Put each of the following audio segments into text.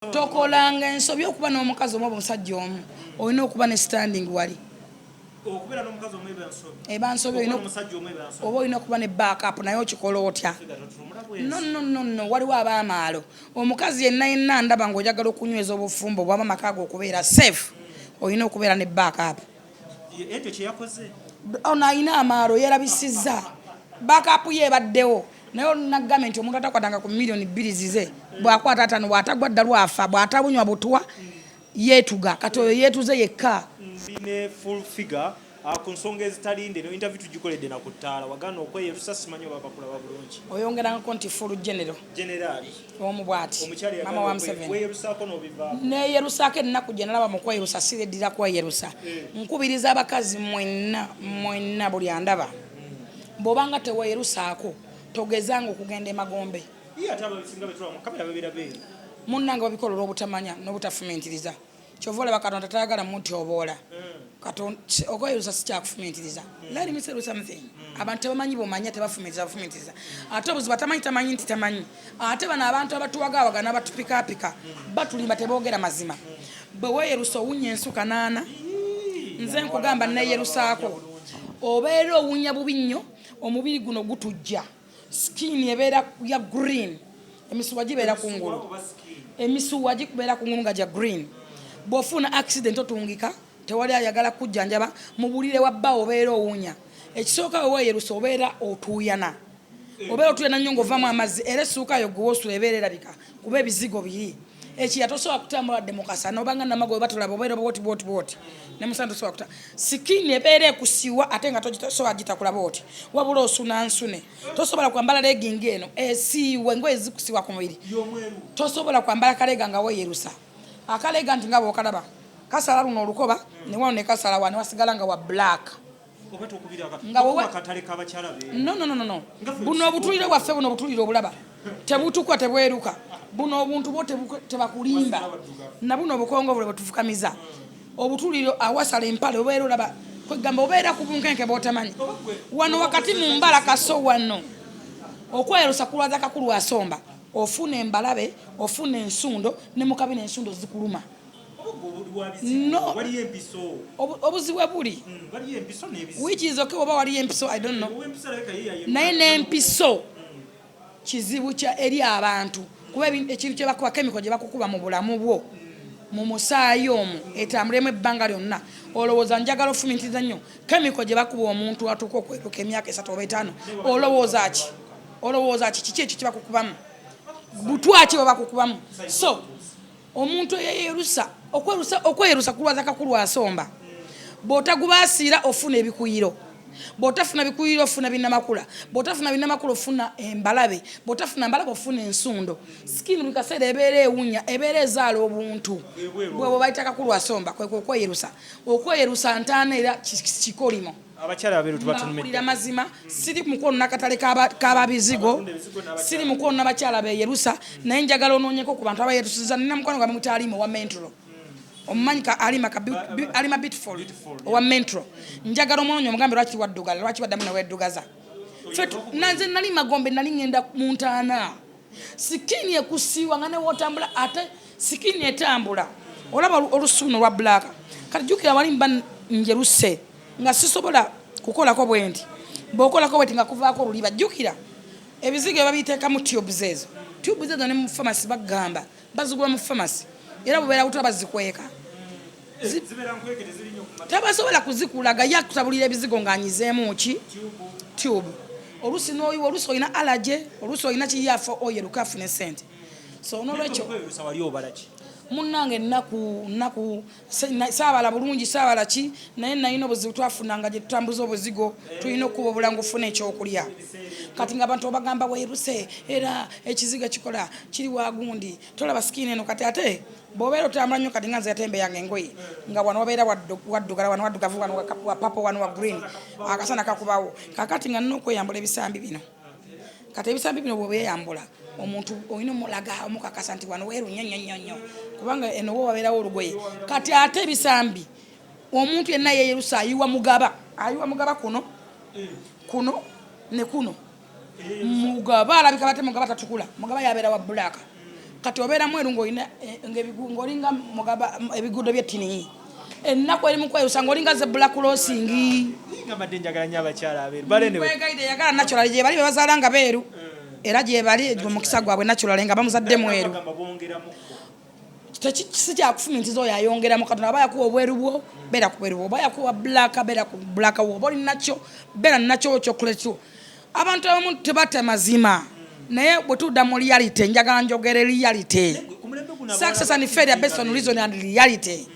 Tokolanga ensobi okuba n'omukazi omu omusajja omu olina okuba ne standing wali okubeera n'omukazi omu ebansobi ebansobi omusajja omu ebansobi oba olina okuba ne backup naye okikola otya no waliwo ab'amaalo omukazi yenna ndaba ng'ojagala okunyweza obufumbo bwaba makaago okubeera safe olina okubeera ne backup ekyo kye yakoze ono alina amaalo yeerabisizza backup yeebaddewo naye olunagamba nti omuntu atakwatanga ku miliyoni 2 zize bw'akwata atano bw'atagwa dda lwafa bw'atabunywa butwa yeetuga kati oyo yeetuze yekka ne full figure ku nsonga ezitalinde no interview tugikoledde na ku ttaala wagana okweyerusa simanyi oba bakulaba bulungi oyongerangako nti full general omu bwati mama wa Museveni weyerusaako n'obivaako neyerusaako ennaku gye nalaba mu kweyerusa sireddira kweyerusa nkubiriza abakazi mwenna buli andaba bw'obanga teweyerusaako togezanga okugenda emagombe munnange babikola olw'obutamanya n'obutafumiitiriza kyova olaba Katonda tayagala muntu oboola okweyerusa si kyakufumiitiriza let me tell you something abantu tebamanyi bw'omanya tebafumiitiriza ate obuzibu tamanyi nti tamanyi ate bano abantu abatuwagawaga n'abatupikaapika batulimba teboogera mazima bwe weeyerusa owunya ensuka naana nze nkugamba neyerusaako obeera owunya bubi nnyo omubiri guno gutujja skin ebeera ya green emisuwa gibeera kungulu emisuwa gikubeera kungulu nga gya green bw'ofuna accident otungika tewali ayagala kujjanjaba mubulire wabba obeera owunya ekisooka weweeyerusa obeera otuuyana nnyo ng'ovaamu amazzi era essuuka yo gwewoosula ebeera erabika kuba ebizigo biri ekiya tosobola kutambula wadde mukasa nobanga namago we batulaba obeera bwoti nemusana tosobola kuta sikini ebeera ekusiwa ate nga tosobola gitakula bwoti wabula osuna nsune tosobola kwambala legging eno esiiwe ngoye zikusiwa ku mubiri tosobola kwambala kalega nga weeyerusa akalega nti nga bw'okalaba kasala luno olukoba ne wano ne kasala wano wasigala nga wa black no buno obutulire bwaffe buno obutulire obulaba tebutukwa tebweruka buno obuntu bo tebakulimba na buno obukongo bwe butufukamiza obutulire awasala empale obeera olaba kwegamba obeera ku bunkenke bw'otamanyi wano wakati mu mbala kaso wano okweyerusa kulwaza kakulu asomba ofuna embalabe ofuna ensundo ne mukabina ensundo zikuluma no obuziwe buli which is okay oba wali empiso I don't know naye n'empiso kizibu kya eri abantu kuba ekintu kye bakuba kemiko gye bakukuba mu bulamu bwo mu musaayi omwo etambulemu ebbanga lyonna olowooza njagala ofumitiriza nnyo kemiko gye bakuba omuntu atuuka okweruka emyaka 3 oba 5 olowooza ki kiki ekyo kye bakukubamu butwaki bwe bakukubamu so omuntu eyeyerusa okweyerusa kulwaza kakulu asomba bw'otagubaasiira ofuna ebikuyiro bw'otafuna bikuyiro ofuna binnamakula bw'otafuna binnamakula ofuna embalabe bw'otafuna mbalabe ofuna ensundo sikini buli kaseera ebeera ewunya ebeera ezaala obuntu bwebwe bayita kakulu asomba kwekwe okweyerusa ntaana era kikolimo abakyala abeeru tubatunulira mazima siri mukono nakatale k'ababizigo siri mukono n'abakyala beeyerusa naye njagala onoonyeko ku bantu abayerusiza nina mukono gwa mutalimo wa mentro omumanyi ka alima beautiful owa mentro njagala omunoonyo omugambe lwaki waddugala lwaki waddamu neweeddugaza nanze nali magombe nali ngenda mu ntaana sikini ekusiiwa nga newootambula ate sikini etambula olaba olusuuno lwa black kati jjukira wali mba njeruse nga sisobola kukolako bwendi bw'okolako bweti nga kuvaako oluliba jjukira ebizigo babiteekamu tubes ezo ne mu famasi bagamba bazigula mu famasi era bubeera butwa bazikweka tabasobola kuzikulaga yakutabulira ebizigo ng'anyizeemu ki tube olusi n'oyiwa olusi olina alaje olusi olina kiyafo oyeruka afune sente so n'olwekyo munnange nnaku saabala bulungi saabala ki naye nalina obuzibu twafunanga gye tutambuza obuzigo tulina okuba obulangu ofuna ekyokulya kati nga abantu obagamba weeruse era ekizigo ekikola kiri wagundi tolaba sikini eno kati ate bw'obeera otambula nnyo kati nga nze yatembe yange engoye nga wano wabeera waddugala wano waddugavu wano wa papo wano wa green akasana kakubawo kakati nga nina okweyambula ebisambi bino kati ebisambi bino bw'obeeyambula omuntu olina omulaga omukakasa nti wano weeru nnyo kubanga eno wo wabeerawo olugoye kati ate ebisambi omuntu yenna yeyerusa ayiwa mugaba kuno ne kuno mugaba alabika bate mugaba tatukula mugaba yabeera wa black kati obeera mweru ng'olina ng'olinga mugaba ebigudo by'ettini ennaku eri mu kweyusa ng'olinga ze black crossing nga badde njagala nnyo abakyala abeeru bale wegaide yagala natural gye bali be bazaala nga beeru era gye bali omukisa gwabwe natural nga bamuzadde mweru si kyakufumintiza oyo ayongeramu katonda aba yakuwa obweru bwo beera ku bweru bwo oba yakuwa black beera ku black wo oba oli nakyo beera nakyo kyokuletyo abantu abamu tebatta mazima naye bwe tudda mu reality njagala njogere reality success and failure based on reason and reality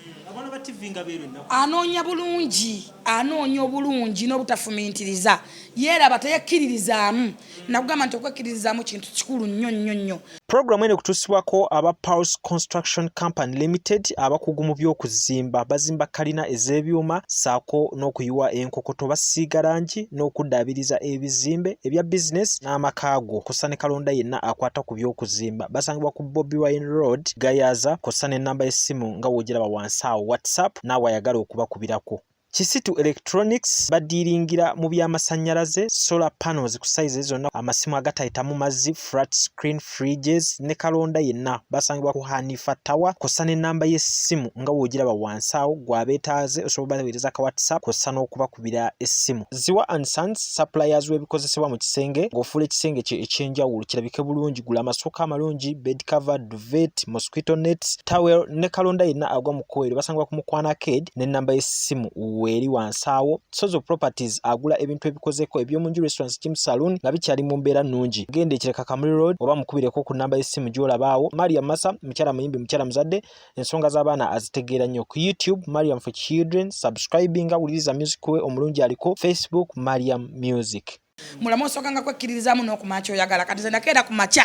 anoonya bulungi anoonya obulungi n'obutafumintiriza yeeraba teyekkiririzaamu nakugamba nti okwekkiririzaamu kintu kikulu nnyo nnyo nnyo. Programu eno kutuusibwako aba Pulse Construction Company Limited abakugu mu by'okuzimba bazimba kalina ez'ebyuma saako n'okuyiwa enkokoto basiiga langi n'okuddaabiriza ebizimbe ebya bizinesi n'amakaago kosa ne kalonda yenna akwata ku by'okuzimba basangibwa ku Bobi Wine Road Gayaza kosa n'ennamba y'essimu nga w'ogiraba wansi awo WhatsApp naawe ayagala okubakubirako. Kisitu Electronics badiringira mu by'amasannyalaze solar panels ku size zonna amasimu agatayitamu mazzi flat screen fridges ne kalonda yenna basangibwa ku Hanifa Tower kosa n'ennamba y'essimu nga w'ogiraba wansi awo gw'abeetaaze osobola baweereza ka WhatsApp kosa n'okubakubira essimu. Ziwa and Sons suppliers w'ebikozesebwa mu kisenge ng'ofuula ekisenge kye ekyenjawulo kirabike bulungi gula amasooka amalungi bed cover duvet mosquito nets towel ne kalonda yenna agwa mu kkoero basangibwa ku Mukwana Arcade n'ennamba y'essimu weri wansawo. Sozo Properties agula ebintu ebikozeko ebyomunju restaurants gym saloon nga bikyali mu mbeera nnungi. Gende kireka Kamuli Road oba mukubireko ku namba y'essimu gy'olabaawo. Mariam Massa mukyala muyimbi mukyala muzadde ensonga z'abaana azitegeera nnyo ku YouTube Mariam for Children subscribing awuliriza music we omulungi aliko Facebook Mariam Music. Mulamu osokanga kwekkiririzaamu n'okumacha oyagala kati ze nakeera ku macha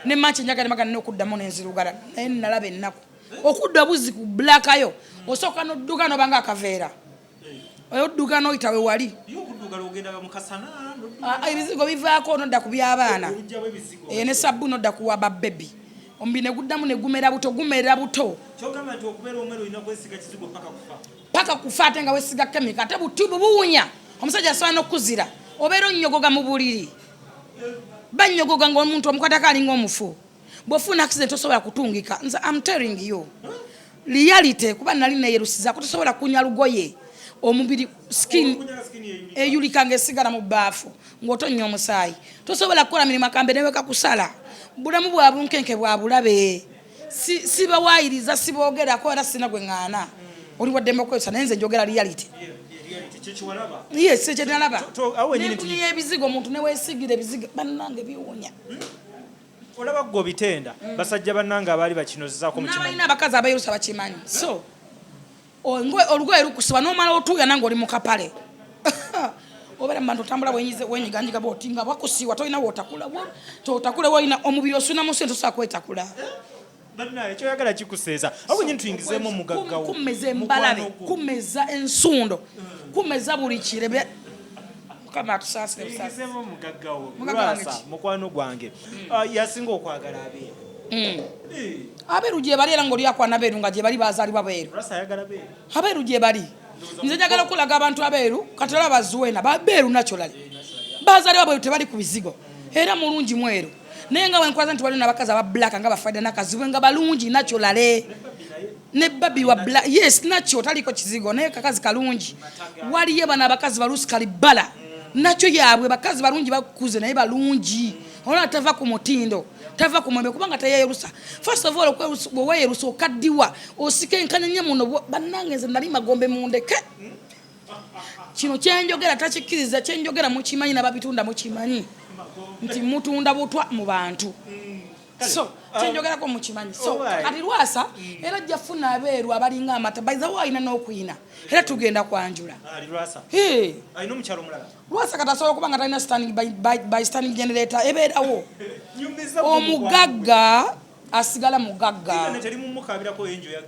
ne macha njagala magana n'okuddamu n'enzirugala naye nalaba ennaku okudda buzi ku blakayo osoka n'odduka n'obanga akaveera odduka n'oyita we wali ebizigo bivaako n'odda ku by'abaana ne sabbu n'odda ku waba bebi ombi ne guddamu ne gumera buto paka kufa ate nga wesiga kemika ate butubu buwunya omusajja asobola n'okuzira obeera onnyogoga mu buliri bannyogoga ng'omuntu omukataka alinga omufu bw'ofuna accident tosobola kutungika nze I'm telling you reality kuba nali neyerusiza kutosobola kunya lugoye omubiri skin eyulika ng'esigala mu baafu ng'otonnya omusaayi tosobola kukola mirimu akambe neweka kusala bulamu bwa bunkenke bwa bulabe sibawaayiriza siboogerako era sina gwe ŋŋaana oli waddembe okweyusa naye nze njogera reality yes kyenalaba nekunya ebizigo omuntu neweesigira ebizigo bannange biwunya olaba gwe bitenda basajja bannanga abaali bakinozzaako mu kimanyi n'abakazi abayirusa bakimanyi so olugoye lukusiba n'omala otuuya nange oli mu kapale obeera mu bantu otambula wenyiganyiga booti nga bakusiiwa tolina wotakula wolina omubiri osunamu sente tosobola kwetakula bannaye kyoyagala kikuseeza awo nyini tuyingizeemu omugaggawo kumeza embalabe kumeza ensundo kumeza buli kirebe mukama atusaasire busaayirizemu omugaggawo Lwasa mukwano gwange yasinga okwagala abeeru abeeru gye bali era ng'oli akwana beeru nga gye bali bazaalibwa beeru abeeru gye bali nze njagala okulaga abantu abeeru kati olaba bazuwena beeru nakyolali bazaalibwa beeru tebali ku bizigo era mulungi mweru naye nga wenkwaza nti waliwo n'abakazi aba black nga bafaida nakaziwe nga balungi nakyolale ne babi wa black yes nakyo taliko kizigo naye kakazi kalungi waliyo bano abakazi balusi kalibala nakyo yaabwe bakazi balungi bakuze naye balungi olona tava ku mutindo tava ku mwembe kubanga teyeyerusa first of all weyerusa okaddiwa osikenkanya nnyo muno bannange nze nali magombe mundeke kino kyenjogera takikkiriza kyenjogera mukimanyi n'ababitunda mukimanyi nti mutunda butwa mu bantu so kyenjogerako mukimanyi so kati Lwasa era jjafuna abeeru abalinga amata baiza waayina n'okuyina era tugenda kwanjula Lwasa kati asobola okuba nga talina standing by standing generator ebeerawo omugagga asigala mugagga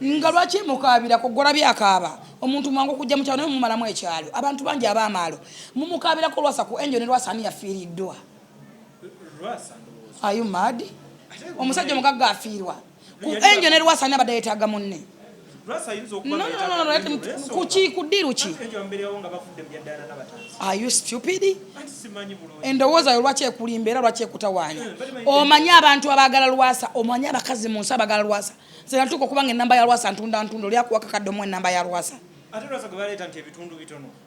nga lwaki mukaabirako golabye akaaba omuntu mwangu okujja mu kyalo naye mumalamu ekyalo abantu bangi ab'amaalo mumukaabirako Lwasa ku enjo ne Lwasa ani yafiiriddwa are you mad omusajja omugagga afiirwa ku enjo ne Lwasa ani abadde yeetaaga munne kuki kudiru ki are you stupid endowooza yo lwaki ekulimba era lwaki ekutawaanya omanyi abantu abaagala Lwasa omanyi abakazi mu nsi abagala Lwasa nze natuuka okubanga ennamba ya Lwasa ntunda olyakuwakakadde omu ennamba ya Lwasa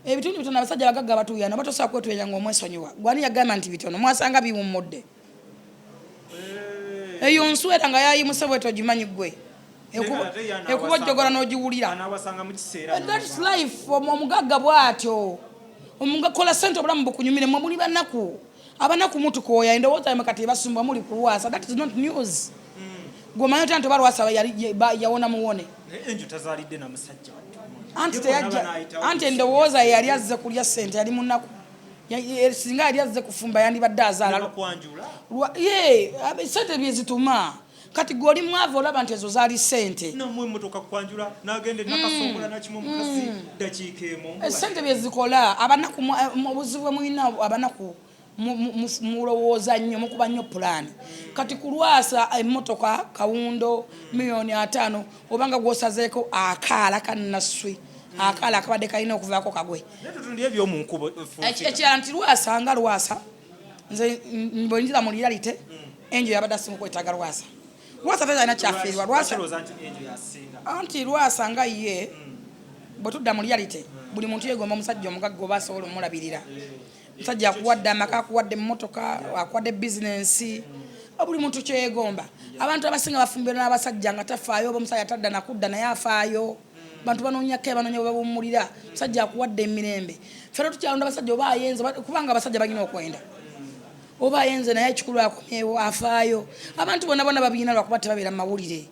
ebitundu bitono abasajja abagagga batuuyana batosobola kwetuyanya ng'omwesonyiwa gwani yagamba nti bitono mwasanga biwummudde eyo nswera nga yayimuse bwete ogimanyi ggwe ekuba ojjogola n'ogiwulira that's life omugagga bw'atyo kola ssente obulamu bukunyumire mwe muli banaku abanaku mutukooya endowooza yamwe kati ebasumba muli ku Lwasa that is not news gwomanyi otya nti oba Lwasa yawona muwone anti endowooza yali azze kulya ssente yali munaku singa yali azze kufumba yandibadde azaala ssente byezituma kati gwoli mwavu olaba nti ezo zaali ssente ssente byezikola abanaku obuzibu bwe mulina abanaku mulowooza nnyo mukuba nnyo pulaani kati ku Lwasa emmotoka kawundo $5,000,000 obanga gwosazeeko akaala kannaswi akaala akabadde kalina okuvaako kagwe ekirala nti Lwasa nga Lwasa nze bwenjira mu reality enjo yabadde asimu kwetaaga Lwasa talina kyafiirwa anti Lwasa nga ye bwe tudda mu reality buli muntu yegomba omusajja omugagga oba asobola omulabirira musajja akuwadde amaka akuwadde emmotoka akuwadde bizinensi buli muntu kyeyegomba abantu abasinga bafumbirwa n'abasajja nga tafaayo oba omusajja tadda nakudda naye afaayo bantu banoonyako banoonya bwe bawummulira musajja akuwadde emirembe ffe tukyalonda abasajja oba ayenze kubanga abasajja balina okwenda oba ayenze naye ekikulu akomyewo afaayo abantu bonna bonna babiina lwakuba tebabeera mu mawulire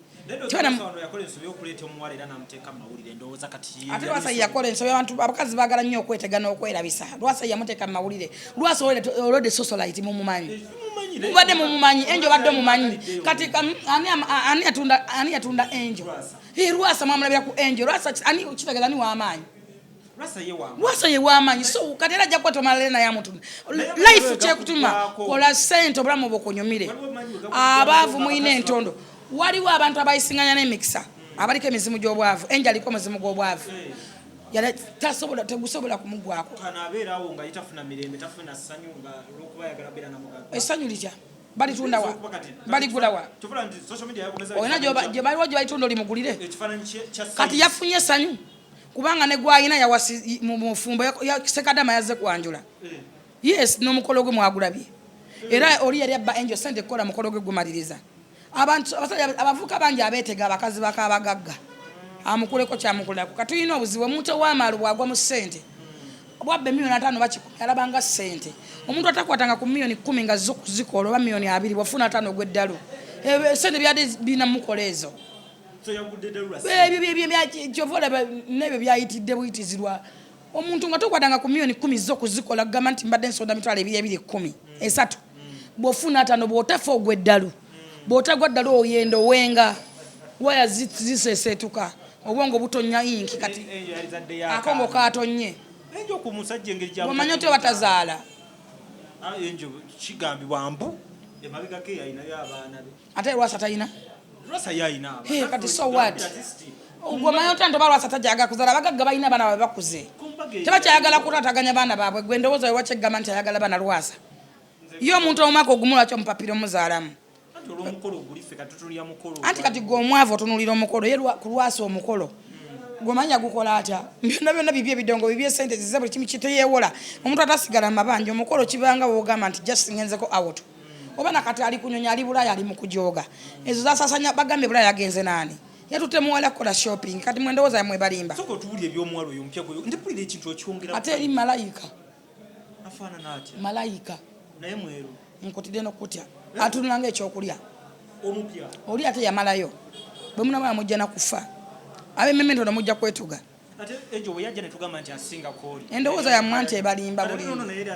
ate Lwasa yakola ensobi abantu abakazi baagala nnyo okwetega n'okwerabisa Lwasa yamuteeka mu mawulire Lwasa olwedde socialite mumumanyi mubadde mumumanyi enjo badde mumanyi kati ani yatunda enjo Lwasa mwamulabira ku enjo Lwasa ani kitegeeza ani w'amaanyi Lwasa ye w'amaanyi so kati era ajja kukwata omalala naye amutunda life kyekutuma kola ssente obulamu bukunyumire abaavu mulina entondo waliwo abantu abayisinganya n'emikisa abaliko emizimu gy'obwavu enjo aliko omuzimu gw'obwavu tegusobola kumugwako essanyu litya balitundawa baligulawa olina gye baliwo gye balitunda oli mugulire kati yafunye essanyu kubanga ne gwayina yawasi mu mufumbo sekadama yazze kwanjula yes n'omukolo gwe mwagulabye era oli yali abba enjo sente kukola mukolo gwe gumaliriza abantu abavuka bangi abeetega abakazi bakabagagga amukuleko kyamukulako katulina obuzibu omuntu ow'amaalo bwagwa mu ssente bwabba $5,000,000 bakikumi alabanga ssente omuntu atakwatanga ku $10,000 nga zo kuzikola oba $200 bwafuna 5 ogw'eddalu ssente byadde birina mukola ezo kyovola nebyo byayitidde buyitizirwa omuntu nga tokwatanga ku $10,000 zo kuzikola gamba nti mbadde nsonda mitwalo 2,210 3 bwofuna 5 bw'otafa ogw'eddalu bw'otagwa ddala oyenda owenga waya ziseseetuka obwongo butonya inki kati akongo katonye omanyi otyo batazaala ate Lwasa talina kati so what omanyi otya nti oba Lwasa tajagala kuzaala abagagga balina abaana baabwe bakuze tebakyayagala kutaataganya baana baabwe gwe ndowooza wewakyegamba nti ayagala baana Lwasa ye omuntu omwaka ogumu lwaki omupapira omuzaalamu anti kati gwe omwavu otunulira omukolo ye ku Lwasa omukolo gwomanya gukola atya byonna byonna bibye ebidongo bibye sente zize buli kimu kiteyeewola omuntu atasigala mu mabanja omukolo kibanga woogamba nti just ngenzeko out oba nakati ali kunyonya ali Bulaaya ali mu kujooga ezo zasasanya bagambye Bulaaya yagenze naani yatutte muwala kukola shopping kati mwendowooza yamwe balimba ate eri malayika malayika nkutidde n'okutya atunulanga ekyokulya oli ate yamalayo bwe munabala mujja nakufa ab'emmeme ntono mujja kwetuga endowooza yammwe anti ebalimba bulimbi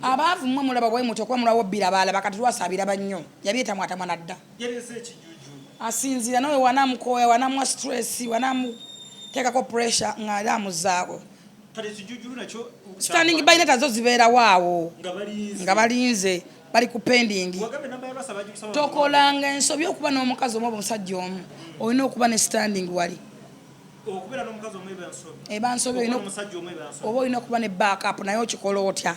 abaavu mmwe mulaba bwe mutyo kuba mulawo bbira balaba kati Lwasa abiraba nnyo yabyetamwatamwa nadda asinzira nawe wanamukooya wanamwa stress wanamuteekako pressure ng'ali amuzaako standing balina tazo zibeerawo awo nga balinze bali ku pending tokolanga ensobi okuba n'omukazi omu oba omusajja omu olina okuba ne standing wali okubera n'omukazi omwe bansobe bansobe omusajja omwe bansobe oba olina okuba ne backup naye okikola otya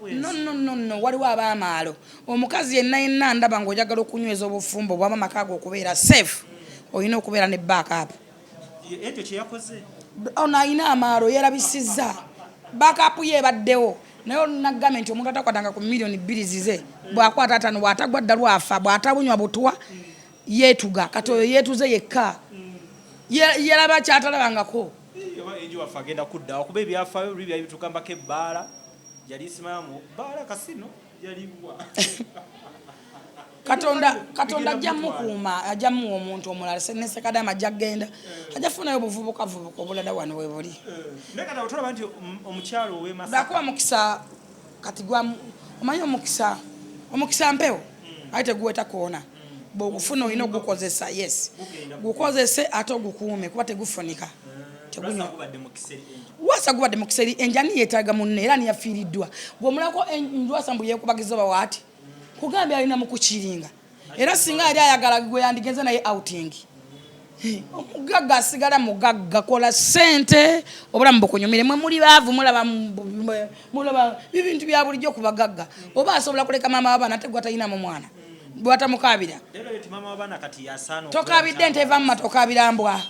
no waliwo ab'amaalo omukazi yenna ndaba ng'ojagala okunyweza obufumbo bwama makaago okubeera safe olina okubeera ne backup ekyo kyeyakoze ono alina amaalo yerabisizza backup ye ebaddewo naye olina gavumenti omuntu atakwatanga ku miliyoni 2 zize bw'akwata atano bw'atagwa dda lwafa bw'atabunywa butwa yeetuga kati oyo yeetuze yekka yeraba kyatalabangako enji waffe agenda kuddawo kuba ebyafaayo buli byali bitukambako ebbaala yali isimamu bbaala kasino yaliwa katonda ajja mukuuma ajja muwa omuntu omulala nesekadama ajja kgenda ajja funayo obuvubukavubuka obulala wano we buli naye kati otolaba nti omukyalo ow'emasaka bakuba mukisa kati omanyi omukisa mpewo aye teguweta koona bw'ogufuna olina ogukozesa yes gukozese ate ogukuume kuba tegufunika Lwasa gubadde mu kiseri enjani yeetaaga munne era niyafiiriddwa bw'omulako Lwasa mbu yeekubagiza bawaati kugambye alina mu kukiringa era singa yali ayagala gwe yandigenze naye outing omugagga asigala mugagga kola ssente obulamu bukunyumire mwe muli baavu mulaba ebintu bya bulijjo ku bagagga oba asobola kuleka maama w'abaana tegwa talina mu mwana bw'atamukaabira tokaabidde nte eva mu matoka abirambwa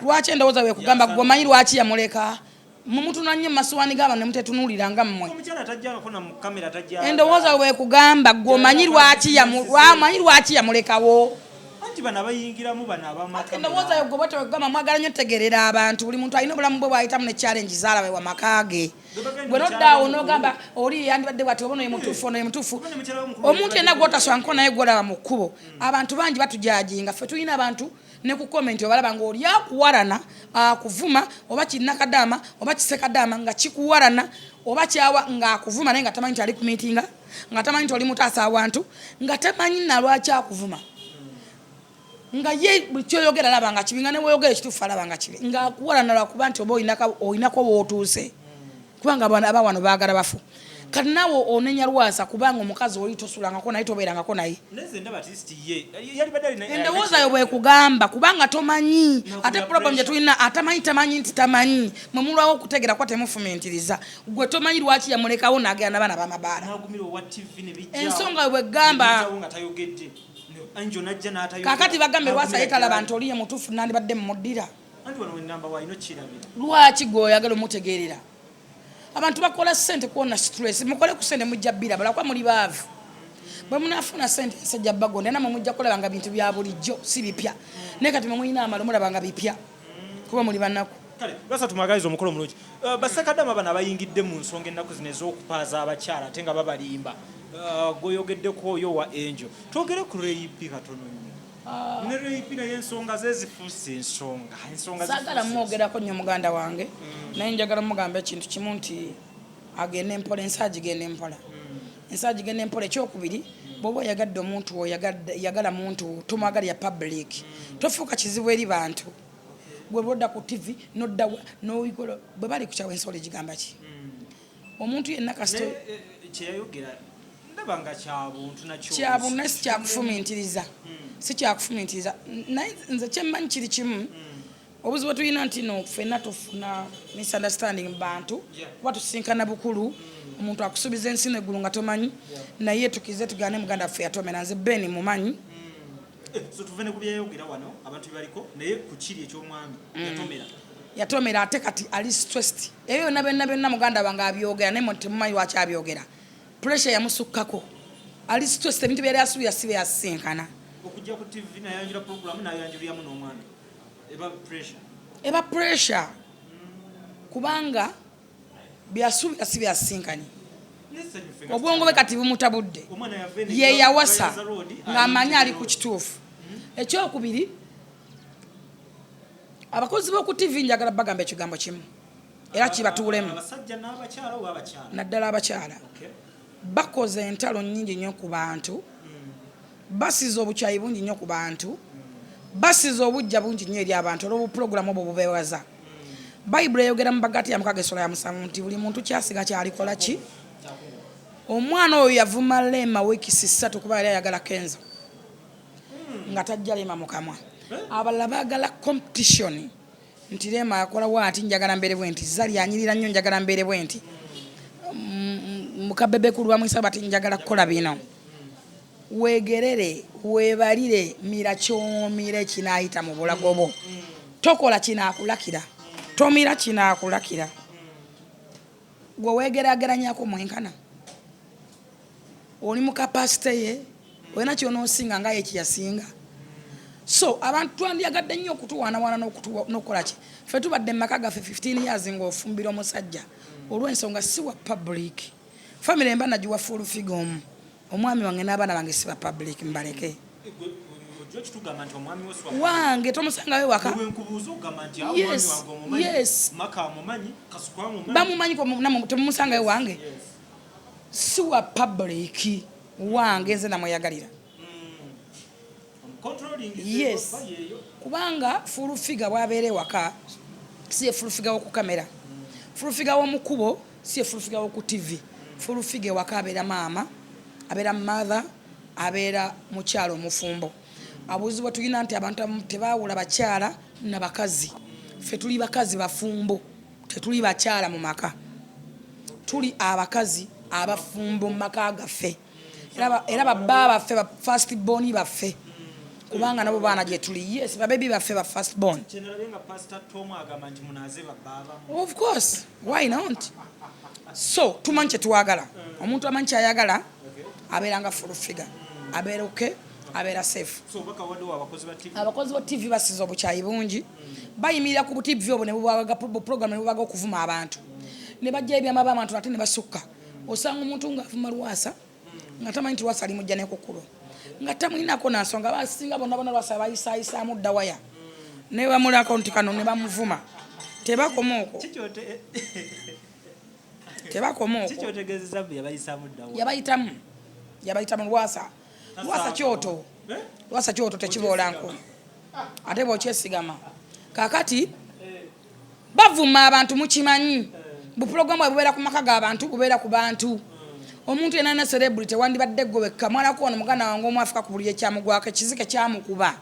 lwaki endowooza weekugamba gwe omanyi lwaki yamuleka mumutuna nnyo masuwaani g'abantu ne mutetunuulira nga mmwe endowooza weekugamba gwe omanyi lwaki yamulekawo endowooza yo gwe bwetewegamba mwagala nnyo tegerera abantu buli muntu alina obulamu bwe bwayitamu ne challenge zaalawe wa maka ge gwe noddaawo n'ogamba oli yandibadde bwati oba onoye mutuufu onoye mutuufu omuntu yenna gwotaswanko naye gwolaba mu kkubo abantu bangi batujajinga ffe tulina abantu ne ku komenti obalaba ng'oli akuwarana akuvuma oba kinnakadaama oba kisekadaama nga kikuwarana oba kyawa ng'akuvuma naye nga tamanyi nti ali ku miitinga nga tamanyi nti oli mutaasa awantu nga tamanyi nalwaki akuvuma nga ye kyoyogera alaba nga kibi nga ne weeyogera ekituufu alaba nga kibi ng'akuwarana lwakuba nti oba olinako wootuuse kubanga aba wano baagala bafu kati naawe onenya Lwasa kubanga omukazi oli tosulangako naye tobeerangako naye endowooza yo bwekugamba kubanga tomanyi ate problem gye tulina tamanyi nti tamanyi mwe mulwawo okutegera kwa temufumiitiriza gwe tomanyi lwaki yamulekawo n'agenda n'abaana b'amabaala ensonga yo bwegamba kaakati bagambe Lwasa yeetalaba nti oli ye mutuufu nandibadde mumuddira lwaki gwe oyagala omutegeerera abantu bakola ssente kuona stress mukole ku ssente mujja bbira balakwa muli baavu bwe munafuna ssente nsajja bagonda namwe mujja kulaba nga bintu bya bulijjo si bipya naye kati mumulina amalo mulaba nga bipya kuba muli bannaku kale Lwasa tumwagaliza omukolo mulungi bassekadama bano abayingidde mu nsonga ennaku zino ez'okupaaza abakyala ate nga babalimba gweyogeddeko oyo wa Angel twogere ku reyipi katono nnyo ne reyipi naye ensonga ze zifuuse ensonga saagala mwogerako nnyo muganda wange naye njagala mugamba ekintu kimu nti agenda empola ensi agigenda empola ekyokubiri bw'oba oyagadde omuntu oyagala muntu tomwagalira public tofuuka kizibu eri bantu gwe lwodda ku TV noddawa n'oyigolo bwe bali ku kyawa ensolo egigamba ki omuntu yenna kasito kyeyayogera ndaba nga kyabuntu nakyo kyabuntu naye si kyakufumiitiriza naye nze kyemmanyi kiri kimu obuzibu tulina nti no ffenna tufuna misunderstanding mu bantu kuba tusinkana bukulu omuntu akusuubiza ensi neggulu nga tomanyi naye tukize tugane muganda waffe yatomera nze Ben mumanyi so tuvene ku byayogera wano abantu baliko naye ku kiri eky'omwami yatomera ate kati ali stressed eyo yonna byonna muganda wange abyogera naye temumanyi lwaki abyogera pressure yamusukkako ali stressed ebintu byali asuubira si byasinkana okujja ku TV nayanjula program nayanjuliramu n'omwana eba pressure kubanga byasuubira si byasinkani obwongo bwe kati bumutabudde ye yawasa ng'amanyi ali ku kituufu ekyokubiri abakozi b'oku TV njagala bagamba ekigambo kimu era kibatuulemu naddala abakyala bakoze entalo nnyingi nnyo ku bantu basiza obukyayi bungi nnyo ku bantu basiza obujja bungi nnyo eri abantu olw'obupulogulamu obwo bubeewaza bayibuli eyogera mu bagati ya mukaga essola ya musanvu nti buli muntu kyasiga kyalikola ki omwana oyo yavuma leema wiikisi 3 kuba yali ayagala kenzo nga tajja leema mu kamwa abalala baagala competition nti Rema akola waati njagala mbeere bwenti Zali anyirira nnyo njagala mbeere bwenti mukabebe kulwa mwisa bati njagala kukola bino wegerere webalire mira kyomire kinaayita mu bulago bwo tokola kinaakulakira tomira kinaakulakira gwe wegeraageranyako mwenkana oli mu kapasite ye olina kyonoosinga nga ye kiyasinga so abantu twandyagadde nnyo okutuwaanawaana n'okukola ki ffe tubadde mu maka gaffe 15 years ng'ofumbira omusajja olw'ensonga si wa public famire mba nagiwa fuulufiga omu omwami wange n'abaana bange si ba public mbaleke wange tomusangayo waka bamumanyi temumusangayo wange si wa public wange nze namweyagalira yes kubanga fuulufiga bwabeere waka si ye fuulufiga w'oku kamera fuulufiga w'omukubo si ye fuulufiga w'oku tv fuulufiga ewaka abeera maama abeera mother abeera mukyalo omufumbo abuuzibwa tulina nti abantu tebaawula bakyala na bakazi ffe tuli bakazi bafumbo tetuli bakyala mu maka tuli abakazi abafumbo mu maka gaffe era babba baffe ba first born baffe kubanga nabo baana gye tuli yes babebi baffe ba first born of course why not so tumanyi kyetuwagala omuntu amanyi kyayagala abeeranga full figure abeera okay abeera safe abakozi ba TV basiza obukyayi bungi bayimirira ku TV obwo ne bubaga program ne bubaga okuvuma abantu ne bajja ebyama abantu ate ne basukka osanga omuntu nga afuma Lwasa nga tamanyi nti Lwasa ali mujja n'ekukulu nga tamulinako nansonga basinga bonna Lwasa bayisaayisaamu dda waya ne bamulako nti kano ne bamuvuma tebakoma okwo tebakoma okwo kikyotegeezeza yabayisaamu dda yabayitamu Lwasa kyoto Lwasa kyoto tekiboolanko ate bw'okyesigama kaakati bavuma abantu mukimanyi buprogramu bubeera ku maka g'abantu bubeera ku bantu omuntu yenna ne celebrity wandibadde gwe wekka mwalako ono muganda wange omwafrika ku buli ekyamugwako ekizike kyamukuba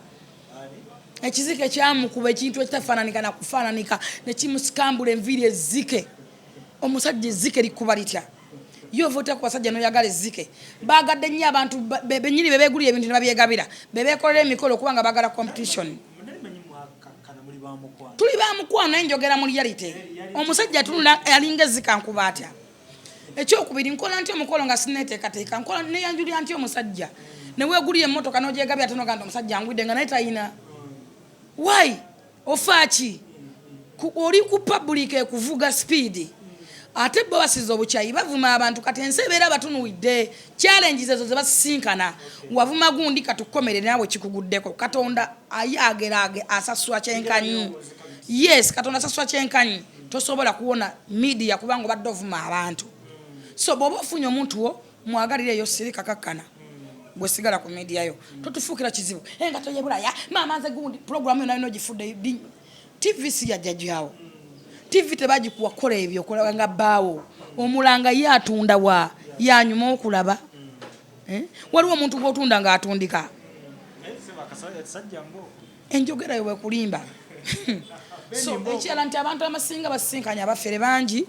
ekintu ekitafaananika na kufaananika ne kimusikambula enviiri ezzike omusajja ezzike likuba litya yovota ku basajja n'oyagala ezzike baagadde nnyo abantu benyini bebeegulira ebintu ne babyegabira bebeekolera emikolo kubanga baagala competition tuli bamukwano naye njogera mu reality omusajja tunula alinga ezzike ankuba atya ekyokubiri nkola ntya omukolo nga sineteekateeka nkola neyanjulira ntya omusajja neweegulira emmotoka n'ogyegabira ate nogamba omusajja angwidde nga naye tayina why ofaaki oli ku public ekuvuga speed ate bo basiza obukyayi bavuma abantu kati ensi ebeera batunuwidde challenges ezo ze basisinkana wavuma gundi katukomerere naawe kikuguddeko katonda ayageraage asasula kyenkanyi yes katonda asasula kyenkanyi tosobola kuwona media kubanga obadde ovuma abantu so bw'oba ofunye omuntu wo mwagalire eyo sirika kakkana gwe sigala ku media yo totufuukira kizibu nga toyebulaya maama nze gundi programu yo nayo nogifudde TV si yajjajjawo TV tebagikuwa kola ebyo kola nga baawo omulanga ye atunda wa yanyuma okulaba waliwo omuntu gw'otunda ng'atundika enjogera yo bwekulimba so ekirala nti abantu amasinga basisinkanya abafere bangi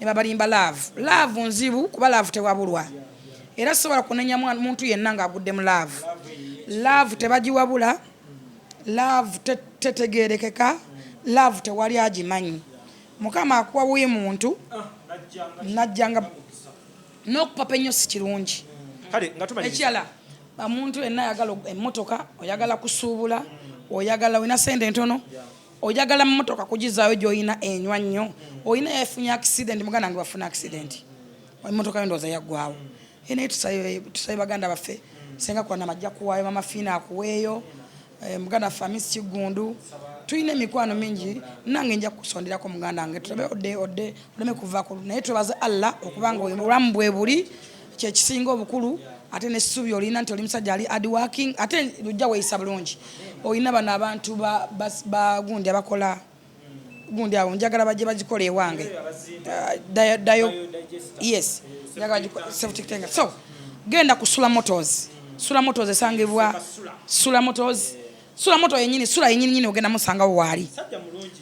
ne babalimba laavu nzibu kuba laavu tewabulwa era sobola kunenya muntu yenna ng'agudde mu laavu tebagiwabula laavu tetegerekeka laavu tewali agimanyi mukama akuwa wuye muntu najjanga n'okupapa ennyo si kirungi ekirala omuntu yenna ayagala emmotoka oyagala kusuubula oyagala olina sente ntono oyagala mmotoka kugizaayo gy'olina enywa nnyo olina yafunye accident muganda nge bafuna accident emmotoka yo ndowooza yaggwawo naye tusabe baganda baffe senga kwana majja kuwaayo mama fiina akuweeyo muganda famisi kigundu tulina emikwano mingi nange nja kusonderako muganda wange tulabe odde oleme kuvaako naye twebaza Allah okubanga obulamu bwe buli kyekisinga obukulu ate n'essuubi olina nti oli musajja ali hard working ate lujja weeyisa bulungi olina bano abantu bagundi abakola gundi awo njagala bajje bagikola ewange yes njagala bagikola so genda ku Sula Motors esangibwa Sula Motors sula moto yennyini sula yennyini nyini ogenda musanga waali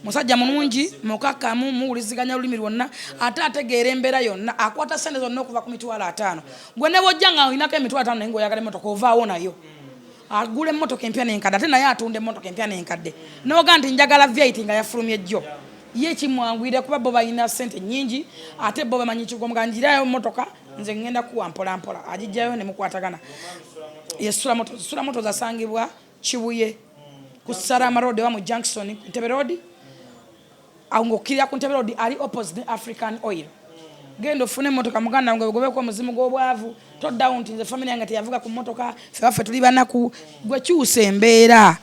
musajja mulungi mukakamu muwuliziganya olulimi lwonna ate ategeera embeera yonna akwata sente zonna okuva ku mitwalo 5 gwe ne bw'ojja nga olinako emitwalo 5 naye ng'oyagala emmotoka ovaawo nayo agula emmotoka empya n'enkadde ate naye atunda emmotoka empya n'enkadde n'oga nti njagala vyait nga yafulumye jjo ye kimwangwire kuba bo balina sente nnyingi ate bo bamanyi kigomu nga njirayo emmotoka nze ngenda kuwa mpola mpola agijjayo ne mukwatagana ye sula moto zasangibwa Kibuye ku Salama Road wa mu Junction Ntebe Road ng'okkirira ku Ntebe Road ali opposite African Oil genda ofune emmotoka muganda ngo gobeko omuzimu gw'obwavu toddawo nti nze family yange teyavuga ku mmotoka ffe baffe tuli banaku gwe kyusa embeera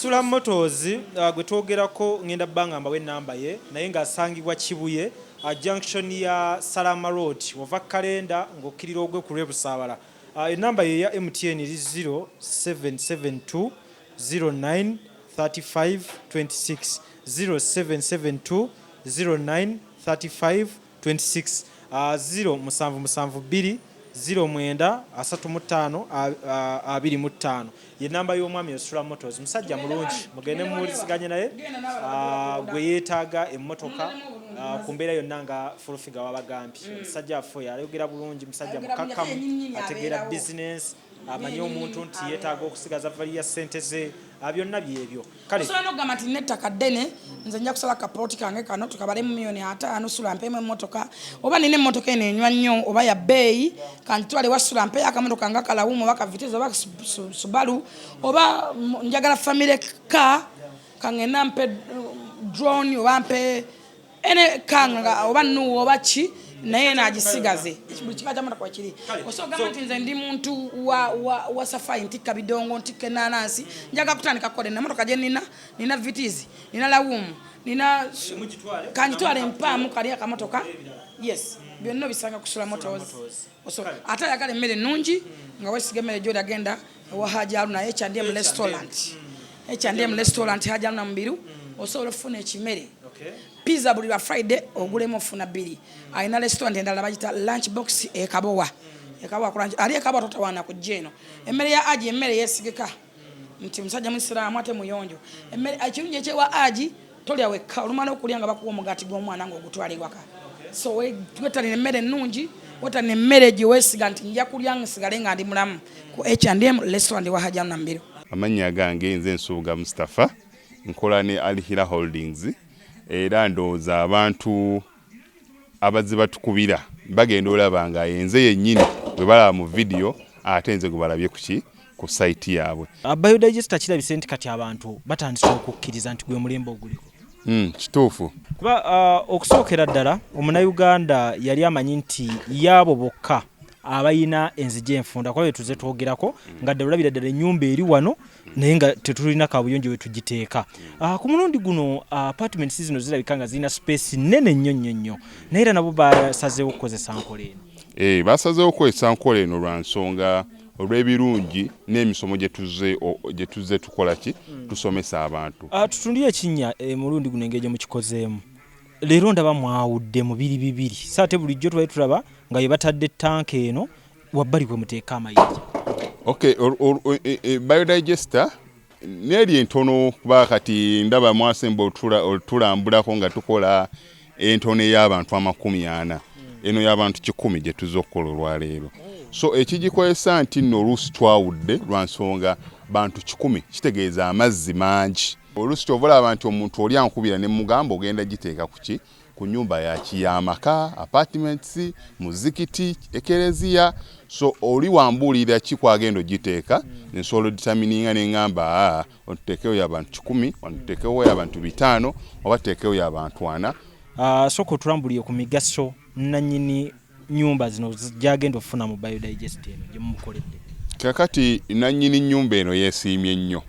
Sula Motors gwe twogerako ngenda bbanga we namba ye naye ng'asangibwa Kibuye junction ya Salama Road ova kalenda ng'okkirira ogwe ku Lwebusaabala enamba ye ya MTN eri 0772 09 35 26 0772 09 35 26 077 09 35 25 ye namba y'omwami Sula Motors musajja mulungi mugende muwuliziganye naye gwe yeetaaga emmotoka ku mbeera yonna nga fulufiga wabagambye musajja affe ayogera bulungi musajja mukakkamu ategeera bizinesi amanyi omuntu nti yeetaaga okusigaza valiya ssente ze byonna byebyo kale osobola n'okugamba nti nettaka ddene nze nja kusala kapooti kange kano tukabalemu miliyoni 5 Sula mpeemu emmotoka oba nina emmotoka eno enywa nnyo oba ya bbeeyi kantwale wa Sula mpeeyo akamotoka nga kalawumu oba kavitizi oba Subaru oba njagala family car kangenda mpe drone oba mpe ene kanga oba nuwo oba ki naye nagisigaze buli kika ky'ammotoka kiri osobola nti nze ndi muntu wa safari ntikka bidongo ntikka enanansi njaga kutandika kukole emmotoka gye nina vitizi nina lawumu nina kanjitwale empaamu kali akamotoka yes byonna obisanga ku Sula Motors ate ayagala emmere ennungi nga weesiga emmere gy'oli agenda ewa Hajji Aluna H&M restaurant Hajji Aluna Mubiru osobola okufuna ekimere pizza buli lwa Friday ogulemu ofuna 2 alina restaurant endala bagita lunch box ekabowa ali ekabowa totawana ku jeno emmere ya Aji emmere yesigika nti musajja musiraamu ate muyonjo emmere ekirungi ekyewa Aji tolya wekka olumala okulya nga bakuwa omugati gw'omwana ng'ogutwala ewaka so wetalina emmere ennungi wetalina emmere gye weesiga nti nja kulya nsigale nga ndi mulamu ku H&M restaurant wa Hajji Aluna Mubiru. Amannya gange nze Nsuuga Mustafa nkola ne Alihira Holdings era ndowooza abantu abazze batukubira bagenda olaba nga yenze yennyini bwe balaba mu vidiyo ate nze gwe balabye ku site yaabwe. Biodigester kirabise nti kati abantu batandise okukkiriza nti gwe mulembe oguliko. Kituufu. Kuba okusookera ddala omunnayuganda yali amanyi nti yaabo bokka abayina enzigi enfunda kwa tuze twogerako nga ddala olabira ddala ennyumba eri wano naye nga tetulina kabuyonjo we tugiteeka. Ku mulundi guno apartments zino zirabika nga zirina space nnene nnyo naye era nabo basazeewo okukozesa nkola eno. Basazeewo okukozesa nkola eno lwa nsonga olw'ebirungi n'emisomo gye tuzze tukola ki tusomesa abantu. Tutundire ekinnya mulundi guno engeri gye mukikozeemu. Leero ndaba mwawudde mu bibiri so ate bulijjo tubaye tulaba nga ye batadde tanka eno wabbali kwe muteeka amayinja. Okay, biodigester neri entono kuba kati ndaba mwasemba otulambulako nga tukola entono ey'abantu 40 eno y'abantu 100 gye tuzza okukola olwaleero. So ekigikozesa nti nno oluusi twawudde lwa nsonga bantu 100 kitegeeza amazzi mangi. Oluusi kyovola abantu omuntu oli ankubira ne mugamba ogenda giteeka kuki ku nyumba y'amaka apartments muzikiti ekereziya so oli wambuulira ki kwagenda ogiteeka nsobola determininga ne ngamba otuteekewo y'abantu 10 otuteekewo y'abantu 5 oba tuteekewo y'abantu 4. Soko otulambuliye ku migaso nannyini nyumba zino gyagenda ofuna mu biodigester eno gye mumukoledde. Kakati nannyini nyumba eno yeesiimye nnyo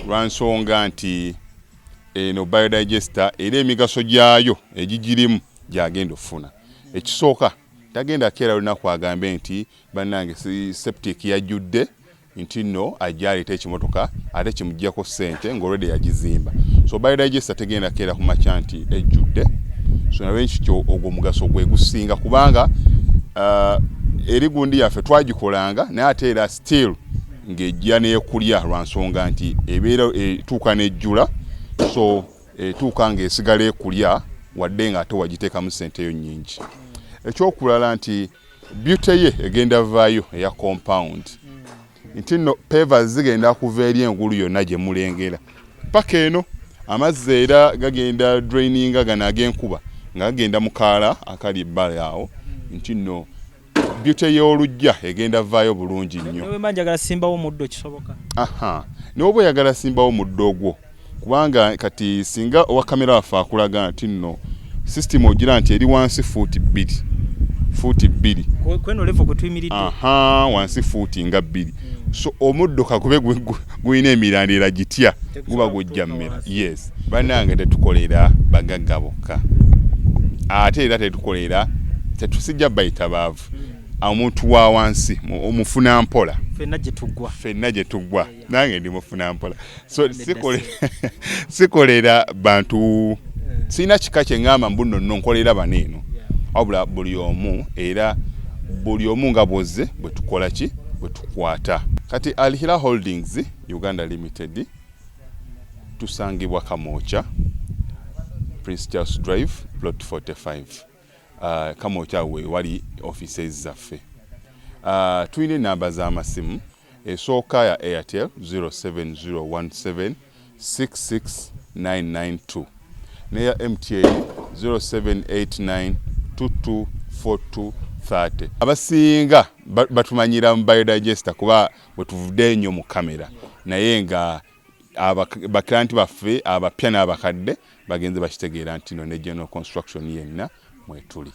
lwa nsonga nti eno biodigester era emigaso gyayo egigirimu gyagenda ofuna. Ekisooka tagenda keera olunaku agambe nti bannange septic yajjudde nti nno ajja aleeta ekimotoka ate kimuggyako ssente ng'olwedde yagizimba. So biodigester tegenda keera ku makya nti ejjudde. So nawe nkityo ogwo mugaso gwe gusinga kubanga eri gundi yaffe twagikolanga naye ate era still ng'ejja n'ekulya lwa nsonga nti ebeera etuuka n'ejjula so etuuka ng'esigala ekulya wadde ng'ate wagiteekamu ssenteyo nnyingi. Ekyokulala nti beauty ye egenda vaayo eya compound nti nno pavers zigenda kuva eri engulu yonna gye mulengera paka eno amazzi era gagenda draininga gano ag'enkuba nga gagenda mu kaala akali ebbala awo nti nno beauty y'olujja egenda vaayo bulungi nnyo. Newe manjagala simbawo muddo kisoboka. N'oba oyagala simbawo muddo ogwo kubanga kati singa owa kamera waffe akulaga nti nno system ogira nti eri wansi fuuti bbiri kweno level kwe tuyimiridde wansi fuuti nga bbiri so omuddo kakube gulina emirandira gitya guba gujja mmera. Yes, bannange tetukolera bagagga bokka ate era tetusijja bayita baavu omuntu wa wansi omufuna mpola ffenna gye tuggwa nange ndi mufuna mpola so sikolera bantu sina kika kye ngamba mbu nno nkolera baneeno wabula buli omu nga bwozze bwe tukola ki bwe tukwata. Kati Alihira Holdings Uganda Limited tusangibwa Kamoocha Prince Charles Drive plot 45 Kamoocha we wali offices zaffe. Tuyina namba z'amasimu esooka ya Airtel 07017 66992 neya MTN 0789 224230. Abasinga batumanyira mu biodigester kuba bwe tuvudde nnyo mu kamera naye nga baklanti baffe abapya n'abakadde bagenze bakitegeera nti no ne general construction yenna mwetuli.